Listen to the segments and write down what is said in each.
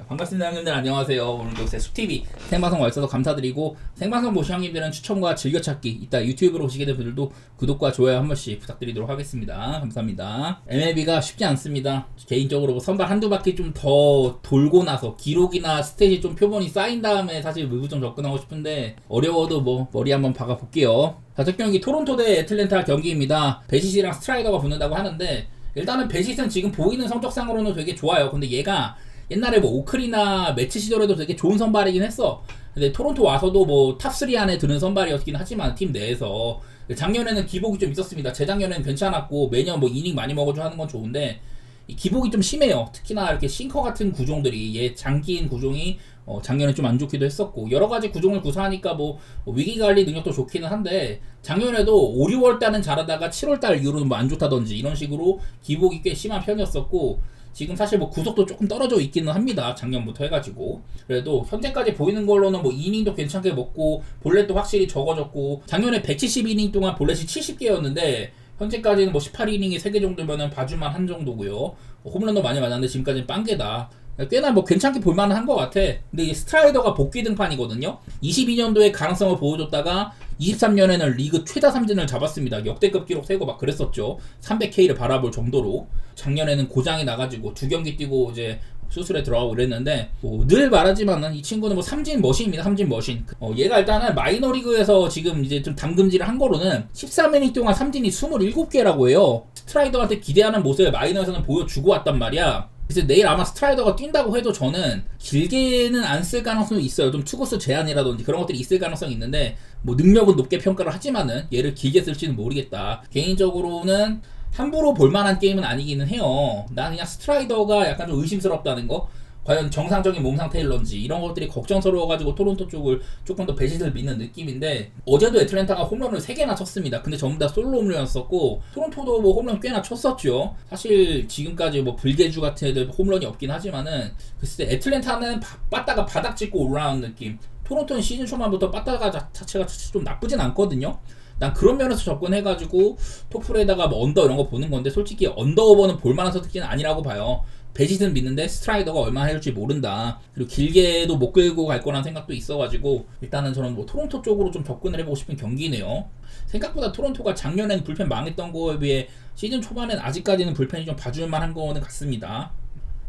반갑습니다 형님들, 안녕하세요. 오늘도 제 숲TV 생방송 와주셔서 감사드리고, 생방송 보신 형님들은 추천과 즐겨찾기, 이따 유튜브로 보시게 된 분들도 구독과 좋아요 한 번씩 부탁드리도록 하겠습니다. 감사합니다. MLB가 쉽지 않습니다. 개인적으로 뭐 선발 한두 바퀴 좀 더 돌고 나서 기록이나 스탯이 좀 표본이 쌓인 다음에 사실 무부정 접근하고 싶은데, 어려워도 뭐 머리 한번 박아볼게요. 자, 첫 경기 토론토 대 애틀랜타 경기입니다. 베시시랑 스트라이더가 붙는다고 하는데, 일단은 베시스는 지금 보이는 성적상으로는 되게 좋아요. 근데 얘가 옛날에 뭐 오클이나 매치 시절에도 되게 좋은 선발이긴 했어. 근데 토론토 와서도 뭐 탑3 안에 드는 선발이었긴 하지만 팀 내에서 작년에는 기복이 좀 있었습니다. 재작년에는 괜찮았고 매년 뭐 이닝 많이 먹어줘 하는 건 좋은데 이 기복이 좀 심해요. 특히나 이렇게 싱커 같은 구종들이, 얘 장기인 구종이 작년에 좀 안 좋기도 했었고, 여러 가지 구종을 구사하니까 뭐 위기 관리 능력도 좋기는 한데, 작년에도 5, 6월 달은 잘하다가 7월 달 이후로는 뭐 안 좋다든지 이런 식으로 기복이 꽤 심한 편이었었고, 지금 사실 뭐 구속도 조금 떨어져 있기는 합니다. 작년부터 해가지고. 그래도 현재까지 보이는 걸로는 뭐 이닝도 괜찮게 먹고 볼넷도 확실히 적어졌고, 작년에 170이닝 동안 볼넷이 70개였는데 현재까지는 뭐 18이닝이 3개 정도면은 봐줄만 한 정도고요. 홈런도 많이 맞았는데 지금까지는 빵개다. 꽤나 뭐 괜찮게 볼만한 것 같아. 근데 이 스트라이더가 복귀 등판이거든요. 22년도에 가능성을 보여줬다가 23년에는 리그 최다 삼진을 잡았습니다. 역대급 기록 세고 막 그랬었죠. 300K를 바라볼 정도로. 작년에는 고장이 나가지고 2경기 뛰고 이제 수술에 들어가고 그랬는데, 뭐 늘 말하지만은 이 친구는 뭐 삼진 머신입니다. 삼진 머신. 얘가 일단은 마이너리그에서 지금 이제 좀 담금질을 한 거로는 13이닝 동안 삼진이 27개라고 해요. 스트라이더한테 기대하는 모습을 마이너에서는 보여주고 왔단 말이야. 그래서 내일 아마 스트라이더가 뛴다고 해도 저는 길게는 안 쓸 가능성이 있어요. 좀 투구수 제한이라든지 그런 것들이 있을 가능성이 있는데, 뭐 능력은 높게 평가를 하지만은 얘를 길게 쓸지는 모르겠다. 개인적으로는 함부로 볼만한 게임은 아니기는 해요. 난 그냥 스트라이더가 약간 좀 의심스럽다는 거, 과연 정상적인 몸 상태일런지 이런 것들이 걱정스러워가지고 토론토 쪽을 조금 더 배신을 믿는 느낌인데, 어제도 애틀랜타가 홈런을 3개나 쳤습니다. 근데 전부 다 솔로 홈런이었었고, 토론토도 뭐 홈런 꽤나 쳤었죠. 사실 지금까지 뭐 불개주 같은 애들 홈런이 없긴 하지만은, 글쎄 애틀랜타는 빠따가 바닥 짚고 올라오는 느낌, 토론토는 시즌 초반부터 빠따가 자체가 좀 나쁘진 않거든요. 난 그런 면에서 접근해가지고 토플에다가 뭐 언더 이런 거 보는 건데, 솔직히 언더 오버는 볼만한 선택지는 아니라고 봐요. 베짓은 믿는데 스트라이더가 얼마나 해줄지 모른다. 그리고 길게도 못 끌고 갈 거라는 생각도 있어가지고, 일단은 저는 뭐 토론토 쪽으로 좀 접근을 해보고 싶은 경기네요. 생각보다 토론토가 작년에는 불펜 망했던 거에 비해 시즌 초반엔 아직까지는 불펜이 좀 봐줄만한 거는 같습니다.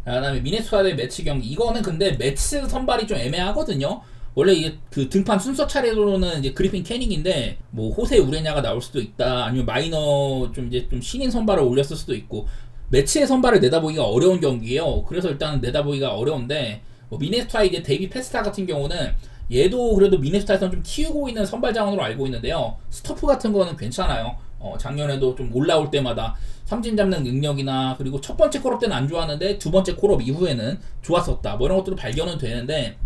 그 다음에 미네소타 대 매치 경기, 이거는 근데 매치 선발이 좀 애매하거든요. 원래 이게 그 등판 순서 차례로는 이제 그리핀 캐닝인데, 뭐 호세 우레냐가 나올 수도 있다, 아니면 마이너 좀 이제 좀 신인 선발을 올렸을 수도 있고, 매치의 선발을 내다보기가 어려운 경기예요. 그래서 일단 내다보기가 어려운데, 뭐 미네소타의 이제 데이비 페스타 같은 경우는 얘도 그래도 미네소타에서는 좀 키우고 있는 선발 자원으로 알고 있는데요. 스토프 같은 거는 괜찮아요. 작년에도 좀 올라올 때마다 삼진 잡는 능력이나, 그리고 첫 번째 콜업 때는 안 좋았는데 두 번째 콜업 이후에는 좋았었다, 뭐 이런 것들도 발견은 되는데,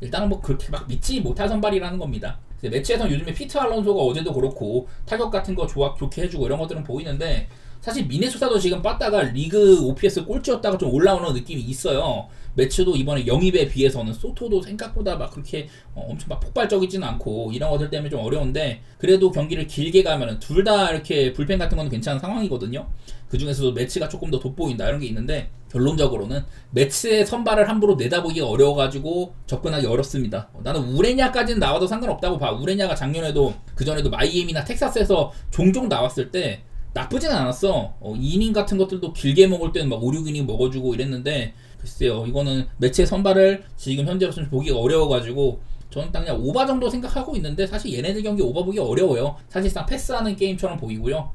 일단은 뭐 그렇게 막 믿지 못할 선발이라는 겁니다. 매치에서 요즘에 피트 알론소가 어제도 그렇고 타격 같은 거 좋게 해주고 이런 것들은 보이는데, 사실 미네소타도 지금 빠따가 리그 OPS 꼴찌였다가 좀 올라오는 느낌이 있어요. 매치도 이번에 영입에 비해서는 소토도 생각보다 막 그렇게 엄청 막 폭발적이지는 않고, 이런 것들 때문에 좀 어려운데, 그래도 경기를 길게 가면은 둘 다 이렇게 불펜 같은 거는 괜찮은 상황이거든요. 그 중에서도 매치가 조금 더 돋보인다 이런 게 있는데, 결론적으로는 매치의 선발을 함부로 내다보기가 어려워가지고 접근하기 어렵습니다. 나는 우레냐까지는 나와도 상관없다고 봐. 우레냐가 작년에도 그전에도 마이애미나 텍사스에서 종종 나왔을 때 나쁘진 않았어. 이닝 같은 것들도 길게 먹을 때는 막 5, 6이닝 먹어주고 이랬는데, 글쎄요, 이거는 매치의 선발을 지금 현재로서는 보기가 어려워가지고 저는 딱 그냥 오바 정도 생각하고 있는데, 사실 얘네들 경기 오바 보기 어려워요. 사실상 패스하는 게임처럼 보이고요.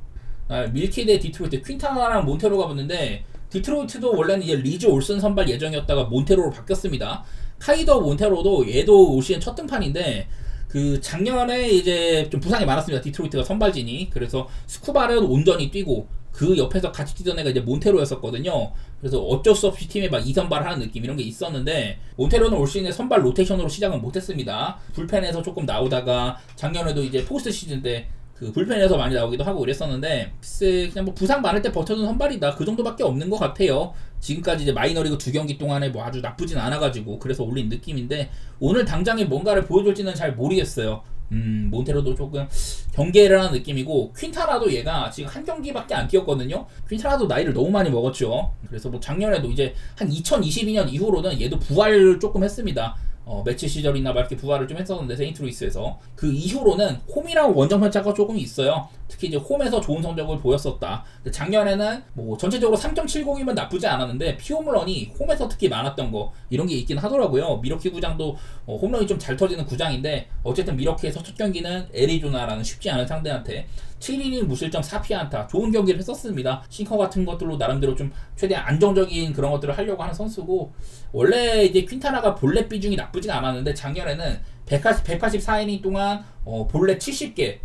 밀키 대 디트로이트, 퀸타나랑 몬테로가 붙는데, 디트로이트도 원래는 이제 리즈 올슨 선발 예정이었다가 몬테로로 바뀌었습니다. 카이더 몬테로도 얘도 올 시즌 첫 등판인데, 그 작년에 이제 좀 부상이 많았습니다. 디트로이트가 선발진이. 그래서 스쿠바를 온전히 뛰고, 그 옆에서 같이 뛰던 애가 이제 몬테로였었거든요. 그래서 어쩔 수 없이 팀에 막 2선발을 하는 느낌 이런 게 있었는데, 몬테로는 올 시즌에 선발 로테이션으로 시작은 못했습니다. 불펜에서 조금 나오다가 작년에도 이제 포스트 시즌 때 그 불펜에서 많이 나오기도 하고 이랬었는데, 글쎄 그냥 뭐 부상 많을 때 버텨준 선발이다, 그 정도밖에 없는 것 같아요. 지금까지 이제 마이너리그 2경기 동안에 뭐 아주 나쁘진 않아가지고 그래서 올린 느낌인데, 오늘 당장에 뭔가를 보여줄지는 잘 모르겠어요. 몬테로도 조금 경계를 하는 느낌이고, 퀸타나도 얘가 지금 한 경기밖에 안 뛰었거든요. 퀸타나도 나이를 너무 많이 먹었죠. 그래서 뭐 작년에도 이제 한 2022년 이후로는 얘도 부활을 조금 했습니다. 매치 시절이나 막 이렇게 부활을 좀 했었는데, 세인트루이스에서 그 이후로는 홈이랑 원정 편차가 조금 있어요. 특히 이제 홈에서 좋은 성적을 보였었다. 근데 작년에는 뭐 전체적으로 3.70이면 나쁘지 않았는데 피홈런이 홈에서 특히 많았던 거, 이런 게 있긴 하더라고요. 미러키 구장도 홈런이 좀 잘 터지는 구장인데, 어쨌든 미러키에서 첫 경기는 애리조나라는 쉽지 않은 상대한테 7이닝 무실점 4피안타 좋은 경기를 했었습니다. 싱커 같은 것들로 나름대로 좀 최대한 안정적인 그런 것들을 하려고 하는 선수고, 원래 이제 퀸타나가 볼넷 비중이 나쁘진 않았는데 작년에는 184이닝 동안 볼넷 70개,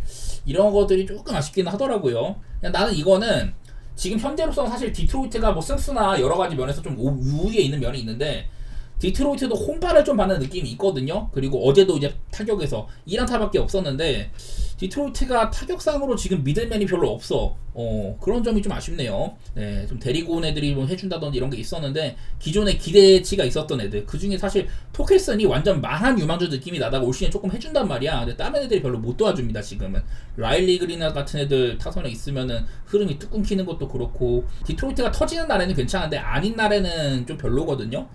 이런 것들이 조금 아쉽긴 하더라고요. 그냥 나는 이거는 지금 현재로서는 사실 디트로이트가 뭐 승수나 여러 가지 면에서 좀 우위에 있는 면이 있는데, 디트로이트도 홈파를 좀 받는 느낌이 있거든요. 그리고 어제도 이제 타격에서 1안타밖에 없었는데, 디트로이트가 타격상으로 지금 미들맨이 별로 없어. 그런 점이 좀 아쉽네요. 네, 좀 데리고 온 애들이 뭐 해준다든지 이런 게 있었는데, 기존에 기대치가 있었던 애들, 그 중에 사실 토켈슨이 완전 망한 유망주 느낌이 나다가 올 시즌 조금 해준단 말이야. 근데 다른 애들이 별로 못 도와줍니다. 지금은 라일리 그리나 같은 애들 타선에 있으면은 흐름이 뚝 끊기는 것도 그렇고, 디트로이트가 터지는 날에는 괜찮은데 아닌 날에는 좀 별로거든요.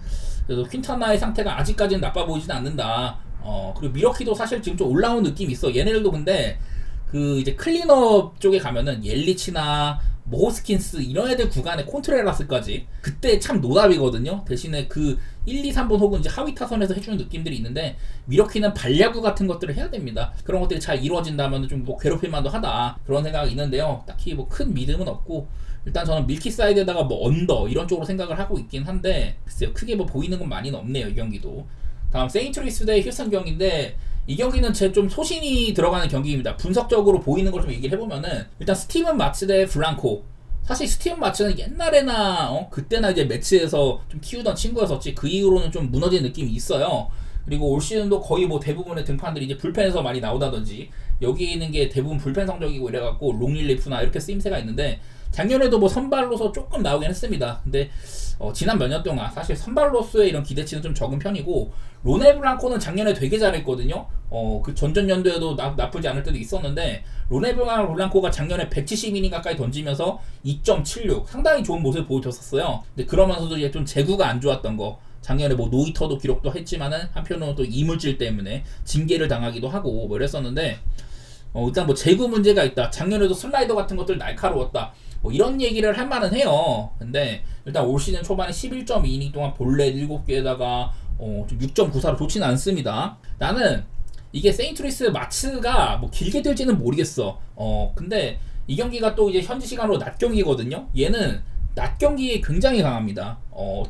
그래서 퀸타나의 상태가 아직까지는 나빠 보이진 않는다. 그리고 미러키도 사실 지금 좀 올라온 느낌이 있어. 얘네들도 근데 그 이제 클린업 쪽에 가면은 옐리치나 뭐 호스킨스 이런 애들 구간에 콘트레라스까지 그때 참 노답이거든요. 대신에 그 1, 2, 3번 혹은 이제 하위 타선에서 해주는 느낌들이 있는데, 미러키는 발야구 같은 것들을 해야 됩니다. 그런 것들이 잘 이루어진다면 좀 뭐 괴롭힐만도 하다, 그런 생각이 있는데요. 딱히 뭐 큰 믿음은 없고, 일단 저는 밀키 사이드에다가 뭐 언더 이런 쪽으로 생각을 하고 있긴 한데, 글쎄요, 크게 뭐 보이는 건 많이는 없네요, 이 경기도. 다음 세인트루이스 대 휴스턴 경기인데, 이 경기는 제 좀 소신이 들어가는 경기입니다. 분석적으로 보이는 걸 좀 얘기를 해보면은, 일단 스티븐 마츠 대 블랑코. 사실 스티븐 마츠는 옛날에나 그때나 이제 매치에서 좀 키우던 친구였었지, 그 이후로는 좀 무너진 느낌이 있어요. 그리고 올 시즌도 거의 뭐 대부분의 등판들이 이제 불펜에서 많이 나오다든지, 여기 있는 게 대부분 불펜 성적이고 이래갖고 롱릴리프나 이렇게 쓰임새가 있는데, 작년에도 뭐 선발로서 조금 나오긴 했습니다. 근데 지난 몇 년 동안 사실 선발로서의 이런 기대치는 좀 적은 편이고, 로네 블랑코는 작년에 되게 잘했거든요. 그 전전년도에도 나쁘지 않을 때도 있었는데, 로네 블랑코가 작년에 170이닝 가까이 던지면서 2.76 상당히 좋은 모습을 보여줬었어요. 근데 그러면서도 이제 좀 제구가 안 좋았던 거, 작년에 뭐 노히터도 기록도 했지만은 한편으로는 또 이물질 때문에 징계를 당하기도 하고 뭐 이랬었는데, 일단 뭐 제구 문제가 있다, 작년에도 슬라이더 같은 것들 날카로웠다, 뭐 이런 얘기를 할 만은 해요. 근데 일단 올 시즌 초반에 11.2이닝 동안 볼넷 7개에다가 좀 6.94로 좋지는 않습니다. 나는 이게 세인트루이스 마츠가 뭐 길게 될지는 모르겠어. 근데 이 경기가 또 이제 현지 시간으로 낮 경기거든요. 얘는 낮 경기에 굉장히 강합니다.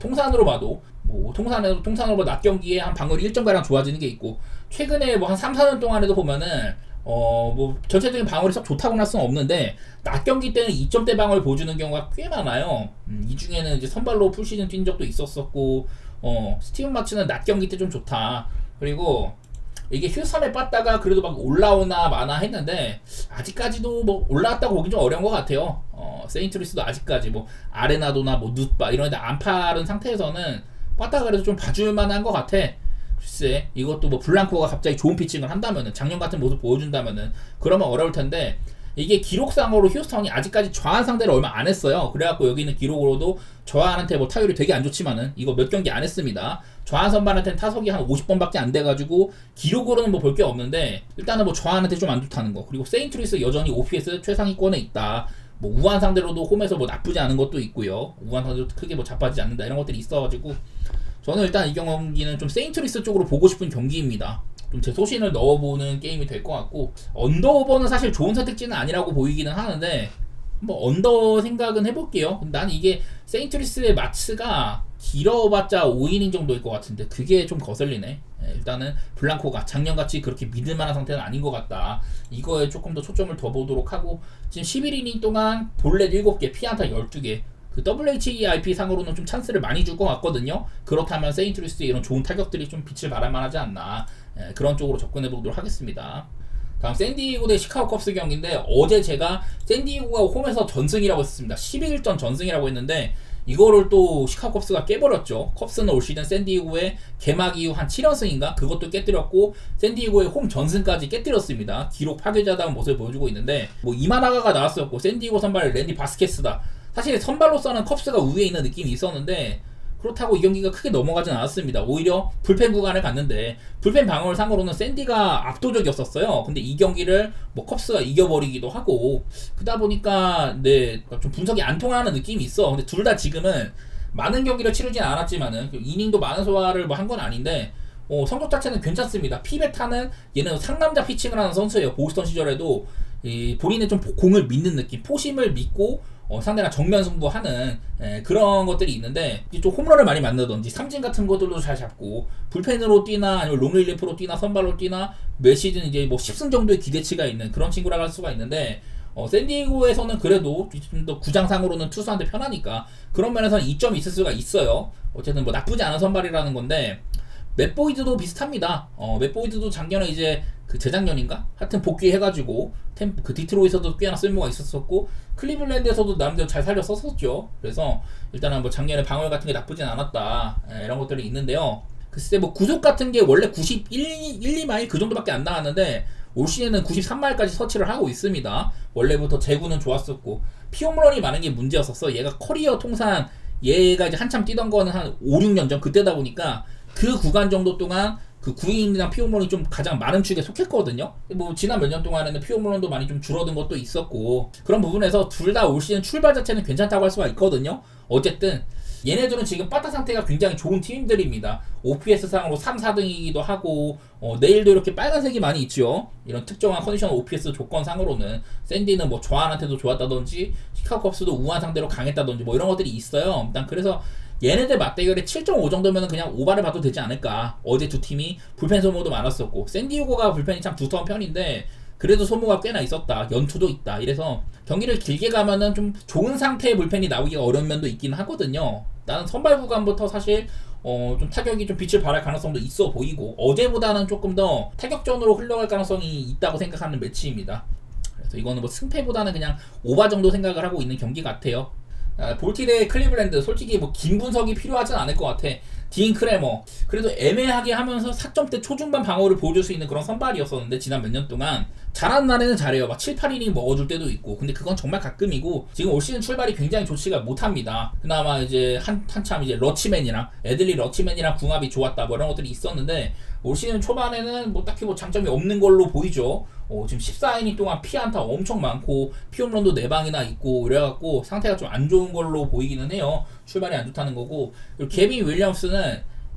통산으로 봐도 뭐 통산으로 낮 경기에 한 방어율 1점가량 좋아지는 게 있고, 최근에 뭐 한 3, 4년 동안에도 보면은 뭐 전체적인 방어율이 썩 좋다고는 할 수는 없는데, 낮 경기 때는 2점대 방어를 보여주는 경우가 꽤 많아요. 이 중에는 이제 선발로 풀시즌 뛴 적도 있었었고, 스티븐 마츠는 낮 경기 때 좀 좋다. 그리고 이게 휴스턴에 빠다가 그래도 막 올라오나 마나 했는데, 아직까지도 뭐 올라왔다고 보기 좀 어려운 것 같아요. 세인트루이스도 아직까지 뭐 아레나도나 뭐 눕바 이런 애들 안 파른 상태에서는 빠다가 그래도 좀 봐줄 만한 것 같아. 글쎄, 이것도 뭐 블랑코가 갑자기 좋은 피칭을 한다면은, 작년 같은 모습 보여준다면은 그러면 어려울 텐데, 이게 기록상으로 휴스턴이 아직까지 좌한 상대를 얼마 안 했어요. 그래갖고 여기 있는 기록으로도 좌한한테 뭐 타율이 되게 안 좋지만은 이거 몇 경기 안 했습니다. 좌한 선발한테는 타석이 한 50번밖에 안 돼가지고 기록으로는 뭐 볼 게 없는데, 일단은 뭐 좌한한테 좀 안 좋다는 거, 그리고 세인트루이스 여전히 OPS 최상위권에 있다, 뭐 우한 상대로도 홈에서 뭐 나쁘지 않은 것도 있고요, 우한 상대로 크게 뭐 자빠지지 않는다, 이런 것들이 있어가지고 저는 일단 이 경기는 좀 세인트루이스 쪽으로 보고 싶은 경기입니다. 좀 제 소신을 넣어보는 게임이 될 것 같고, 언더오버는 사실 좋은 선택지는 아니라고 보이기는 하는데, 뭐 언더 생각은 해볼게요. 난 이게 세인트루이스의 마츠가 길어봤자 5이닝 정도일 것 같은데 그게 좀 거슬리네. 일단은 블랑코가 작년같이 그렇게 믿을만한 상태는 아닌 것 같다, 이거에 조금 더 초점을 더 보도록 하고, 지금 11이닝 동안 볼넷 7개, 피안타 12개, 그 WHIP 상으로는 좀 찬스를 많이 줄 것 같거든요. 그렇다면 세인트루이스의 이런 좋은 타격들이 좀 빛을 발할 만하지 않나, 그런 쪽으로 접근해 보도록 하겠습니다. 다음 샌디에이고 대 시카고 컵스 경기인데 어제 제가 샌디에이고가 홈에서 전승이라고 했습니다. 11전 전승이라고 했는데 이거를 또 시카고 컵스가 깨버렸죠. 컵스는 올 시즌 샌디에이고의 개막 이후 한 7연승인가 그것도 깨뜨렸고 샌디에이고의 홈 전승까지 깨뜨렸습니다. 기록 파괴자다운 모습을 보여주고 있는데 뭐 이마나가가 나왔었고 샌디에이고 선발 랜디 바스케스다. 사실 선발로서는 컵스가 우위에 있는 느낌이 있었는데 그렇다고 이 경기가 크게 넘어가진 않았습니다. 오히려 불펜 구간을 갔는데 불펜 방어를 상으로는 샌디가 압도적이었었어요. 근데 이 경기를 뭐 컵스가 이겨버리기도 하고 그러다 보니까 네, 좀 분석이 안 통하는 느낌이 있어. 근데 둘 다 지금은 많은 경기를 치르진 않았지만은 이닝도 많은 소화를 뭐 한 건 아닌데 성적 자체는 괜찮습니다. 피베타는 얘는 상남자 피칭을 하는 선수예요. 보스턴 시절에도 본인의 좀 공을 믿는 느낌, 포심을 믿고 상대랑 정면 승부하는 그런 것들이 있는데 좀 홈런을 많이 만나든지 삼진 같은 것들도 잘 잡고 불펜으로 뛰나 아니면 롱릴리프로 뛰나 선발로 뛰나 매 시즌 이제 뭐 10승 정도의 기대치가 있는 그런 친구라고 할 수가 있는데 샌디에이고에서는 그래도 좀 더 구장상으로는 투수한테 편하니까 그런 면에서는 이점이 있을 수가 있어요. 어쨌든 뭐 나쁘지 않은 선발이라는 건데 맷 보이드도 비슷합니다. 맷 보이드도 작년에 이제 그 재작년인가? 하여튼 복귀해가지고 그 디트로이트에서도 꽤나 쓸모가 있었었고 클리블랜드에서도 나름대로 잘 살려 썼었죠. 그래서 일단은 뭐 작년에 방어율 같은 게 나쁘진 않았다 이런 것들이 있는데요. 글쎄 뭐 구속 같은 게 원래 91, 2마일 그 정도밖에 안 나왔는데 올 시즌은 93마일까지 서치를 하고 있습니다. 원래부터 제구는 좋았었고 피홈런이 많은 게 문제였었어. 얘가 커리어 통산 얘가 이제 한참 뛰던 거는 한 5, 6년 전 그때다 보니까 그 구간 정도 동안 그 구인이랑 피홈런이 좀 가장 많은 축에 속했거든요. 뭐 지난 몇 년 동안에는 피홈런도 많이 좀 줄어든 것도 있었고 그런 부분에서 둘 다 올 시즌 출발 자체는 괜찮다고 할 수가 있거든요. 어쨌든 얘네들은 지금 빠따 상태가 굉장히 좋은 팀들입니다. OPS 상으로 3, 4등이기도 하고 내일도 이렇게 빨간색이 많이 있죠. 이런 특정한 컨디션 OPS 조건 상으로는 샌디는 뭐 조한한테도 좋았다든지 시카고 컵스도 우한 상대로 강했다든지 뭐 이런 것들이 있어요. 일단 그래서 얘네들 맞대결에 7.5 정도면 그냥 오바를 봐도 되지 않을까. 어제 두 팀이 불펜 소모도 많았었고 샌디에이고가 불펜이 참 두터운 편인데 그래도 소모가 꽤나 있었다. 연투도 있다. 이래서 경기를 길게 가면은 좀 좋은 상태의 불펜이 나오기가 어려운 면도 있긴 하거든요. 나는 선발 구간부터 사실 좀 타격이 좀 빛을 발할 가능성도 있어 보이고 어제보다는 조금 더 타격전으로 흘러갈 가능성이 있다고 생각하는 매치입니다. 그래서 이거는 뭐 승패보다는 그냥 오바 정도 생각을 하고 있는 경기 같아요. 볼티 대 클리블랜드 솔직히 뭐 긴 분석이 필요하진 않을 것 같아. 딘 크레머 그래도 애매하게 하면서 4점대 초중반 방어를 보여줄 수 있는 그런 선발이었었는데 지난 몇 년 동안 잘하는 날에는 잘해요. 막 7, 8이닝 먹어줄 때도 있고 근데 그건 정말 가끔이고 지금 올 시즌 출발이 굉장히 좋지가 못합니다. 그나마 이제 한참 이제 러치맨이랑 애들리 러치맨이랑 궁합이 좋았다 뭐 이런 것들이 있었는데 올 시즌 초반에는 뭐 딱히 뭐 장점이 없는 걸로 보이죠. 지금 14이닝 동안 피안타 엄청 많고 피홈런도 4방이나 있고 이래갖고 상태가 좀 안 좋은 걸로 보이기는 해요. 출발이 안 좋다는 거고 그리고 케빈 윌리엄스는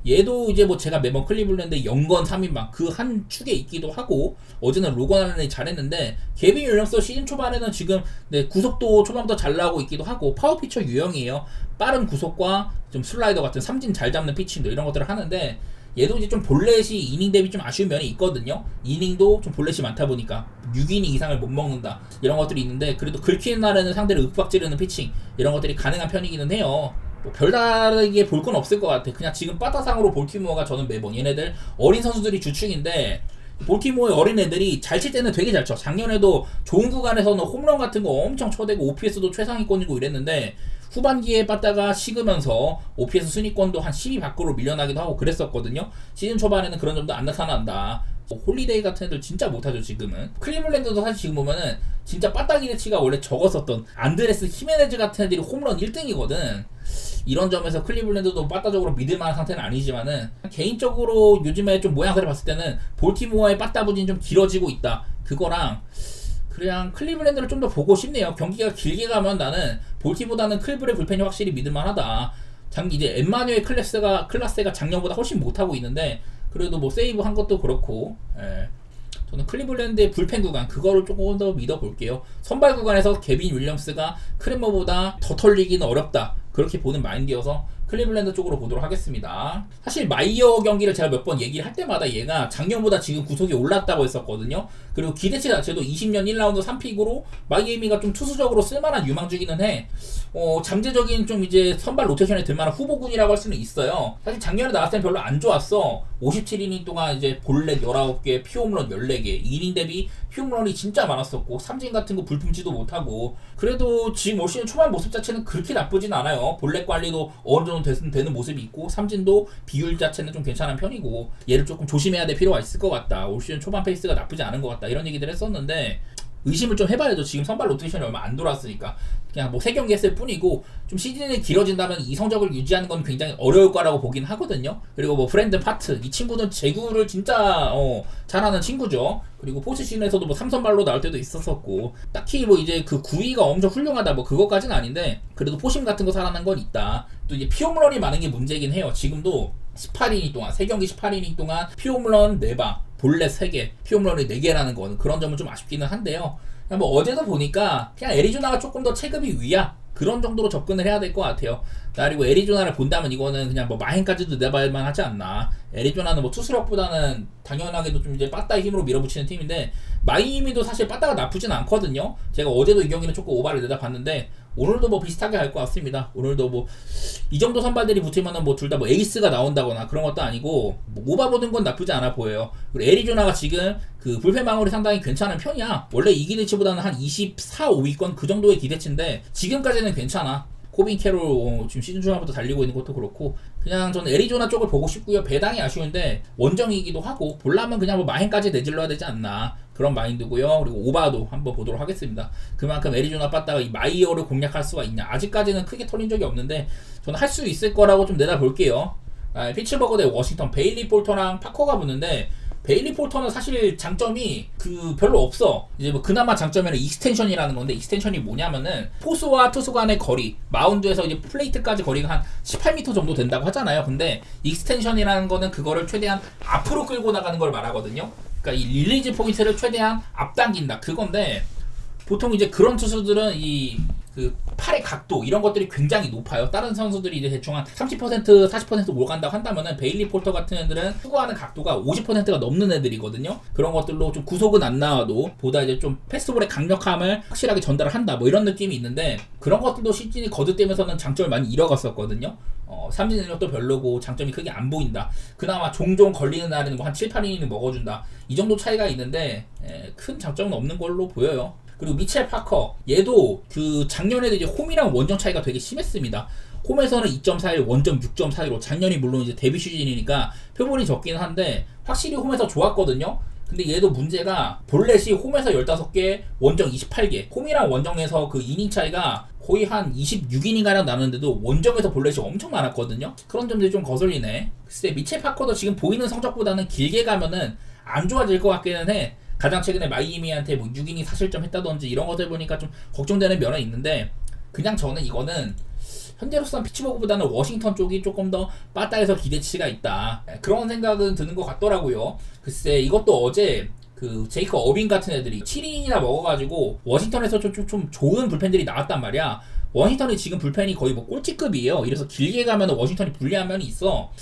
얘도 이제 뭐 제가 매번 클리블랜드 영건 3인방 그 한 축에 있기도 하고 어제는 로건 알렌이 잘했는데 케빈 윌리엄스 시즌 초반에는 지금 구속도 초반부터 잘 나오고 있기도 하고 파워 피처 유형이에요. 빠른 구속과 좀 슬라이더 같은 삼진 잘 잡는 피칭도 이런 것들을 하는데 얘도 이제 좀 볼넷이 이닝 대비 좀 아쉬운 면이 있거든요. 이닝도 좀 볼넷이 많다 보니까 6이닝 이상을 못 먹는다 이런 것들이 있는데 그래도 긁히는 날에는 상대를 윽박 지르는 피칭 이런 것들이 가능한 편이기는 해요. 뭐 별다르게 볼 건 없을 것 같아. 그냥 지금 빠따상으로 볼티모어가 저는 매번 얘네들 어린 선수들이 주축인데 볼티모어의 어린 애들이 잘 칠 때는 되게 잘 쳐. 작년에도 좋은 구간에서는 홈런 같은 거 엄청 쳐대고 OPS도 최상위권이고 이랬는데 후반기에 빠따가 식으면서 OPS 순위권도 한 10위 밖으로 밀려나기도 하고 그랬었거든요. 시즌 초반에는 그런 점도 안 나타난다. 홀리데이 같은 애들 진짜 못하죠 지금은. 클리블랜드도 사실 지금 보면은 진짜 빠따 기대치가 원래 적었었던 안드레스 히메네즈 같은 애들이 홈런 1등이거든. 이런 점에서 클리블랜드도 빠따적으로 믿을만한 상태는 아니지만은 개인적으로 요즘에 좀 모양새를 봤을 때는 볼티모어의 빠따 부진이 좀 길어지고 있다. 그거랑 그냥 클리블랜드를 좀 더 보고 싶네요. 경기가 길게 가면 나는 볼티보다는 클블의 불펜이 확실히 믿을만하다. 이제 엠마뉴엘 클라스가 작년보다 훨씬 못하고 있는데 그래도 뭐 세이브 한 것도 그렇고 저는 클리블랜드의 불펜 구간 그거를 조금 더 믿어볼게요. 선발 구간에서 케빈 윌리엄스가 크레머보다 더 털리기는 어렵다 그렇게 보는 마인드여서 클리블랜드 쪽으로 보도록 하겠습니다. 사실 마이어 경기를 제가 몇 번 얘기를 할 때마다 얘가 작년보다 지금 구속이 올랐다고 했었거든요. 그리고 기대치 자체도 20년 1라운드 3픽으로 마이애미가 좀 투수적으로 쓸만한 유망주기는 해. 잠재적인 좀 이제 선발 로테이션에 들만한 후보군이라고 할 수는 있어요. 사실 작년에 나왔을 땐 별로 안 좋았어. 57이닝 동안 이제 볼넷 19개, 피홈런 14개, 2이닝 대비 피홈런이 진짜 많았었고 삼진 같은 거 불품지도 못하고 그래도 지금 올 시즌 초반 모습 자체는 그렇게 나쁘진 않아요. 볼넷 관리도 어느 정도 되는 모습이 있고 삼진도 비율 자체는 좀 괜찮은 편이고 얘를 조금 조심해야 될 필요가 있을 것 같다. 올 시즌 초반 페이스가 나쁘지 않은 것 같다. 이런 얘기들 했었는데 의심을 좀 해봐야죠. 지금 선발 로테이션이 얼마 안 돌았으니까 그냥 뭐 3경기 했을 뿐이고 좀 시즌이 길어진다면 이 성적을 유지하는 건 굉장히 어려울 거라고 보긴 하거든요. 그리고 뭐 브랜든 파트 이 친구는 제구를 진짜 잘하는 친구죠. 그리고 포스시즌에서도 뭐 3선발로 나올 때도 있었었고 딱히 뭐 이제 그 구위가 엄청 훌륭하다 뭐 그것까지는 아닌데 그래도 포심 같은 거 살아난 건 있다. 또 이제 피홈런이 많은 게 문제긴 해요. 지금도 18이닝 동안 3경기 18이닝 동안 피홈런 4방 볼넷 3개, 피홈런이 4개라는 건 그런 점은 좀 아쉽기는 한데요. 뭐 어제도 보니까 그냥 애리조나가 조금 더 체급이 위야 그런 정도로 접근을 해야 될 것 같아요. 그리고 애리조나를 본다면 이거는 그냥 뭐 마행까지도 내봐야만 하지 않나. 애리조나는 뭐 투수력보다는 당연하게도 좀 이제 빠따의 힘으로 밀어붙이는 팀인데 마이애미도 사실 빠따가 나쁘진 않거든요. 제가 어제도 이 경기는 조금 오바를 내다봤는데 오늘도 뭐 비슷하게 할 것 같습니다. 오늘도 뭐 이 정도 선발들이 붙으면은 뭐 둘 다 뭐 에이스가 나온다거나 그런 것도 아니고 뭐 오바 보는 건 나쁘지 않아 보여요. 그리고 애리조나가 지금 그 불펜 방울이 상당히 괜찮은 편이야. 원래 이 기대치보다는 한 24, 5위권 그 정도의 기대치인데 지금까지는 괜찮아. 코빈 캐롤 지금 시즌 중반부터 달리고 있는 것도 그렇고 그냥 저는 애리조나 쪽을 보고 싶고요. 배당이 아쉬운데 원정이기도 하고 보려면 그냥 뭐 마행까지 내질러야 되지 않나 그런 마인드고요. 그리고 오바도 한번 보도록 하겠습니다. 그만큼 애리조나 빠따가 이 마이어를 공략할 수가 있냐. 아직까지는 크게 털린 적이 없는데 저는 할 수 있을 거라고 좀 내다볼게요. 피츠버그 대 워싱턴 베일리 폴터랑 파커가 붙는데 베일리 폴터는 사실 장점이 그 별로 없어. 이제 뭐 그나마 장점에는 익스텐션이라는 건데 익스텐션이 뭐냐면은 포수와 투수 간의 거리 마운드에서 이제 플레이트까지 거리가 한 18m 정도 된다고 하잖아요. 근데 익스텐션이라는 거는 그거를 최대한 앞으로 끌고 나가는 걸 말하거든요. 그러니까 이 릴리즈 포인트를 최대한 앞당긴다 그건데 보통 이제 그런 투수들은 이 그 팔의 각도 이런 것들이 굉장히 높아요. 다른 선수들이 이제 대충 한 30% 40% 올간다고 한다면은 베일리 폴터 같은 애들은 추구하는 각도가 50%가 넘는 애들이거든요. 그런 것들로 좀 구속은 안 나와도 보다 이제 좀 패스트볼의 강력함을 확실하게 전달을 한다 뭐 이런 느낌이 있는데 그런 것들도 시즌이 거듭되면서는 장점을 많이 잃어갔었거든요. 삼진 능력도 별로고 장점이 크게 안 보인다. 그나마 종종 걸리는 날에는 뭐 한 7, 8이닝 먹어준다. 이 정도 차이가 있는데 큰 장점은 없는 걸로 보여요. 그리고 미첼 파커 얘도 그 작년에도 이제 홈이랑 원정 차이가 되게 심했습니다. 홈에서는 2.41, 원정 6.41로 작년이 물론 이제 데뷔 시즌이니까 표본이 적긴 한데 확실히 홈에서 좋았거든요. 근데 얘도 문제가 볼넷이 홈에서 15개, 원정 28개. 홈이랑 원정에서 그 이닝 차이가 거의 한 26이닝가량 나는데도 원정에서 볼넷이 엄청 많았거든요. 그런 점들이 좀 거슬리네. 글쎄 미첼 파커도 지금 보이는 성적보다는 길게 가면은 안 좋아질 것 같기는 해. 가장 최근에 마이애미한테 뭐 6이닝 사실점 했다든지 이런 것들 보니까 좀 걱정되는 면은 있는데 그냥 저는 이거는 현재로서는 피츠버그보다는 워싱턴 쪽이 조금 더 빠따에서 기대치가 있다 그런 생각은 드는 것 같더라고요. 글쎄 이것도 어제 그 제이커 어빈 같은 애들이 7이닝이나 먹어가지고 워싱턴에서 좀 좋은 불펜들이 나왔단 말이야. 워싱턴이 지금 불펜이 거의 뭐 꼴찌급이에요. 이래서 길게 가면 워싱턴이 불리한 면이 있어.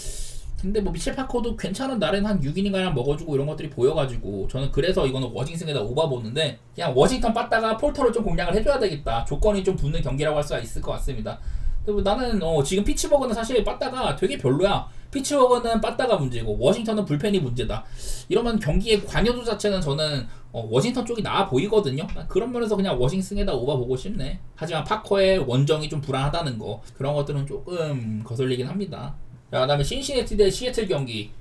근데 뭐 미첼 파커도 괜찮은 날엔 한 6이닝가량 먹어주고 이런 것들이 보여가지고 저는 그래서 이거는 워싱턴에다 오바 보는데 그냥 워싱턴 빠따가 폴터를 좀 공략을 해줘야 되겠다. 조건이 좀 붙는 경기라고 할 수가 있을 것 같습니다. 그리고 나는 지금 피츠버그는 사실 빠따가 되게 별로야. 피츠버그는 빠따가 문제고 워싱턴은 불펜이 문제다. 이러면 경기의 관여도 자체는 저는 워싱턴 쪽이 나아 보이거든요. 그런 면에서 그냥 워싱턴에다 오바 보고 싶네. 하지만 파커의 원정이 좀 불안하다는 거 그런 것들은 조금 거슬리긴 합니다. 자, 그다음에 신시내티 대 시애틀 경기.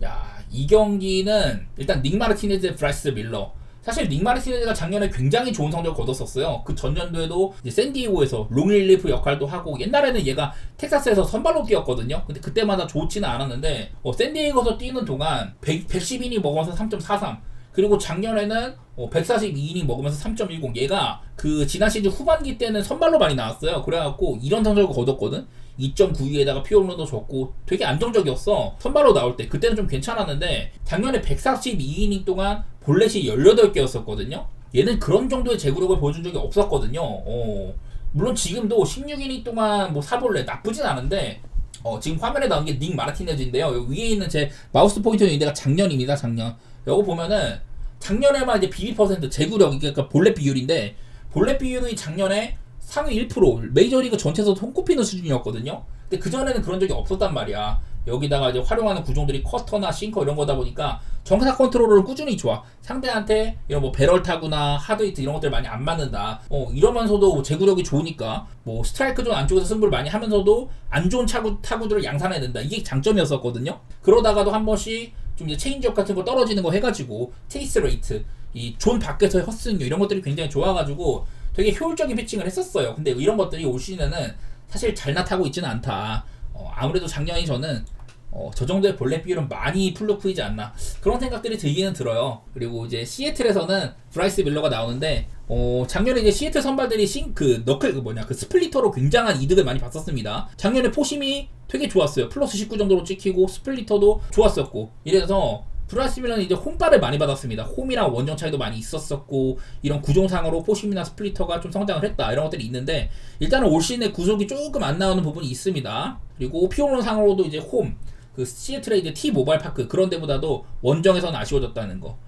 야, 이 경기는 일단 닉 마르티네즈, 브라이스 밀러. 사실 닉 마르티네즈가 작년에 굉장히 좋은 성적을 거뒀었어요. 그 전년도에도 이제 샌디에고에서 롱릴리프 역할도 하고 옛날에는 얘가 텍사스에서 선발로 뛰었거든요. 근데 그때마다 좋지는 않았는데 샌디에고에서 뛰는 동안 110이닝 먹으면서 3.43. 그리고 작년에는 142이닝 먹으면서 3.10. 얘가 그 지난 시즌 후반기 때는 선발로 많이 나왔어요. 그래갖고 이런 성적을 거뒀거든. 2.92에다가 피홈런도 줬고 되게 안정적이었어. 선발로 나올 때 그때는 좀 괜찮았는데 작년에 142이닝 동안 볼넷이 18개였었거든요. 얘는 그런 정도의 제구력을 보여준 적이 없었거든요. 물론 지금도 16이닝 동안 뭐 4볼넷 나쁘진 않은데 지금 화면에 나온 게 닉 마르티네즈인데요. 여기 위에 있는 제 마우스 포인터는 이때가 작년입니다. 작년. 요거 보면은 작년에만 이제 BB 퍼센트 제구력 그러니까 볼넷 비율인데 볼넷 비율이 작년에 상위 1% 메이저리그 전체에서 손꼽히는 수준이었거든요. 근데 그전에는 그런 적이 없었단 말이야. 여기다가 이제 활용하는 구종들이 커터나 싱커 이런 거다 보니까 정사 컨트롤을 꾸준히 좋아. 상대한테 이런 뭐 배럴 타구나 하드히트 이런 것들 많이 안 맞는다. 이러면서도 제구력이 좋으니까 뭐 스트라이크 존 안쪽에서 승부를 많이 하면서도 안 좋은 타구들을 양산해낸다. 이게 장점이었었거든요. 그러다가도 한 번씩 좀 이제 체인지업 같은 거 떨어지는 거 해가지고 체이스 레이트, 이 존 밖에서의 헛스윙 이런 것들이 굉장히 좋아가지고 되게 효율적인 피칭을 했었어요. 근데 이런 것들이 올 시즌에는 사실 잘 나타나고 있지는 않다. 아무래도 작년에 저는 저 정도의 볼넷 비율은 많이 플루크이지 않나 그런 생각들이 들기는 들어요. 그리고 이제 시애틀에서는 브라이스 밀러가 나오는데 작년에 이제 시애틀 선발들이 그 스플리터로 굉장한 이득을 많이 봤었습니다. 작년에 포심이 되게 좋았어요. 플러스 19 정도로 찍히고 스플리터도 좋았었고 이래서 브라이스 밀러는 이제 홈발을 많이 받았습니다. 홈이랑 원정 차이도 많이 있었었고 이런 구종상으로 포심이나 스플리터가 좀 성장을 했다 이런 것들이 있는데 일단은 올 시즌에 구속이 조금 안 나오는 부분이 있습니다. 그리고 피홈런 상으로도 이제 그 시애틀의 이제 T 모바일 파크 그런 데보다도 원정에서는 아쉬워졌다는 거.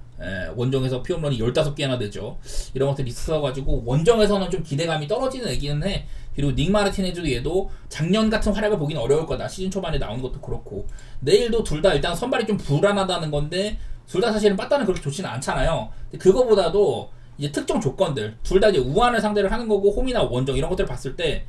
원정에서 피홈런이 15개나 되죠. 이런 것들이 있어가지고 원정에서는 좀 기대감이 떨어지는 애기는 해. 그리고 닉 마르티네즈도 얘도 작년 같은 활약을 보기는 어려울 거다. 시즌 초반에 나오는 것도 그렇고 내일도 둘 다 일단 선발이 좀 불안하다는 건데 둘 다 사실은 빠따는 그렇게 좋지는 않잖아요. 근데 그거보다도 이제 특정 조건들 둘 다 이제 우한을 상대를 하는 거고 홈이나 원정 이런 것들을 봤을 때